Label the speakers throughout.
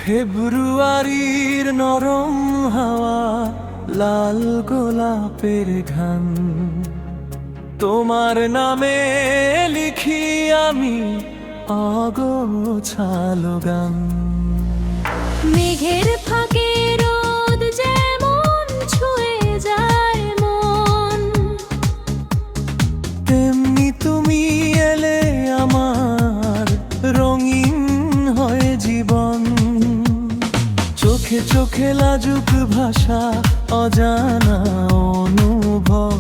Speaker 1: ফেব্রুয়ারির নরম হাওয়া, লাল গোলাপের ঘ্রাণ, তোমার নামে লিখি আমি অগোছালো গান।
Speaker 2: মেঘের ফাঁকে রোদ যেমন ছুঁয়ে যায় মন,
Speaker 1: তেমনি তুমি এলে আমার রঙিন হয়ে জীবন। চোখে চোখে লাজুক ভাষা, অজানা অনুভব,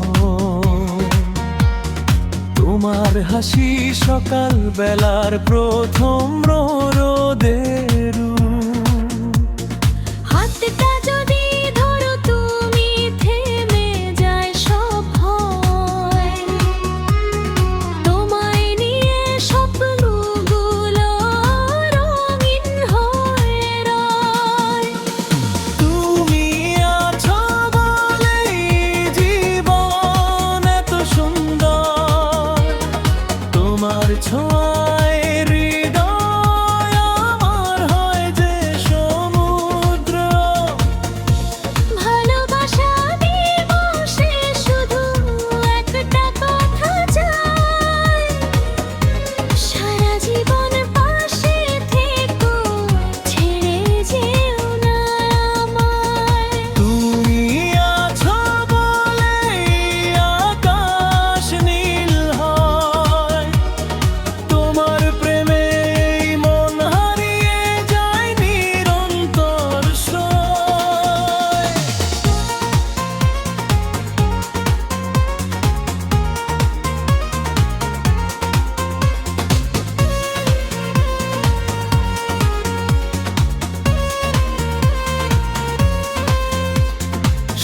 Speaker 1: তোমার হাসি সকাল বেলার প্রথম রোদের।
Speaker 2: হাতটা যদি ধরো তুমি থেমে যায় সব ভয়, তোমায় নিয়ে স্বপ্নগুলো রঙিন হয়ে রয়।
Speaker 1: তুমি আছো বলেই জীবন এত সুন্দর, তোমার ছোঁয়ায় হৃদয় আমার হয় যে সমুদ্র।
Speaker 2: ভালোবাসা দিবসে শুধু একটা কথা চাই, সারা জীবন পাশে থেকো, ছেড়ে যেও না আমায়।
Speaker 1: তুমি আছো বলেই আকাশ নীল হয়, তোমার প্রেমে মন হারিয়ে যায় নিরন্তর সয়।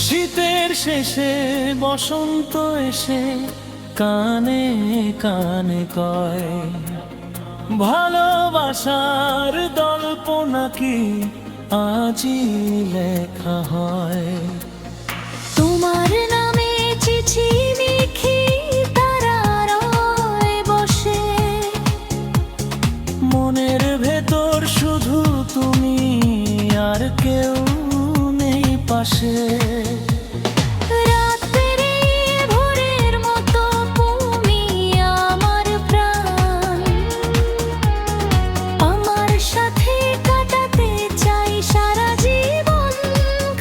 Speaker 1: শীতের শেষে বসন্ত এসে কানে কানে কয়, ভালোবাসার গল্প নাকি আজই লেখা হয়।
Speaker 2: তোমার নামে চিঠি লিখি তারার বসে,
Speaker 1: মনের ভেতর শুধু তুমি, আর কেউ নেই পাশে।
Speaker 2: রাত পেরিয়ে ভোরের মতো তুমি আমার প্রাণ, আমার সাথে কাটাতে চাই সারা জীবন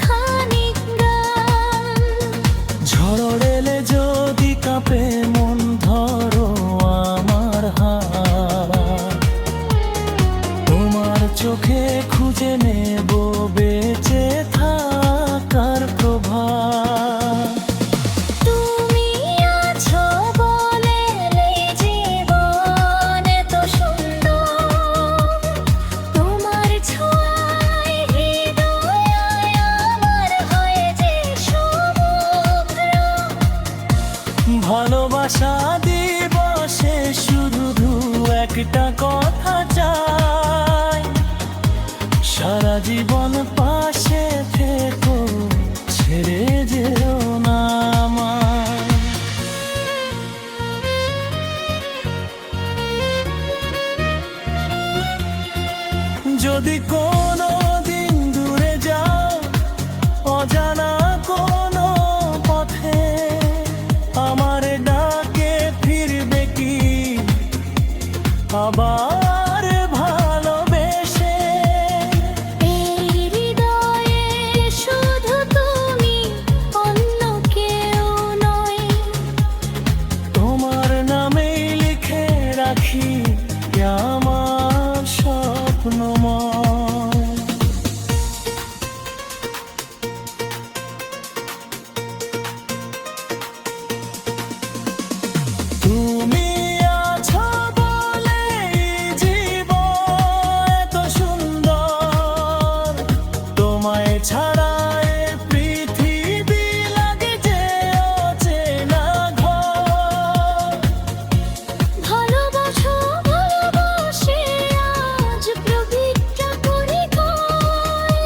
Speaker 2: খানিক গান।
Speaker 1: ঝড় এলে যদি কাঁপে মন, ধরো আমার হাত, তোমার চোখে খুঁজে নেব বেঁচে থাকার প্রভাত।
Speaker 2: তুমি আছো বলে এই জীবন এত সুন্দর, তোমার ছোঁয়ায় হৃদয় আমার হয় যে সমুদ্র।
Speaker 1: ভালোবাসা দিবসে শুধু একটা কথা চাই, সারা জীবন পাশে থেকো, ছেড়ে যেও না আমায়। যদি কোনো দিন দূরে যাও, অজানা কোনো পথে, আমার ডাকে ফিরবে কি আবার ভালোবেসে?
Speaker 2: এই হৃদয়ে শুধু তুমি, অন্য কেউ নয়।
Speaker 1: তোমার নামেই লিখে রাখি আমার স্বপ্নময়। তুমি আছো বলেই জীবন এত সুন্দর, তোমায় ছাড়া এ পৃথিবী লাগে যে অচেনা ঘর।
Speaker 2: ভালোবাসো ভালোবাসে আজ প্রতিজ্ঞা করি কই,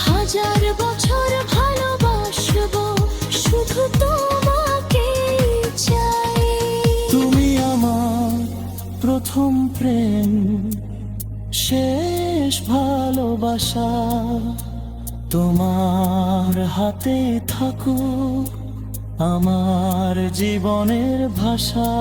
Speaker 2: হাজার বছর ভালোবাসবো শুধু তোমাকে চাই।
Speaker 1: তুমি আমার প্রথম প্রেম, শেষ শেষ ভালোবাসা তোমার হাতে থাকুক আমার জীবনের ভাষা।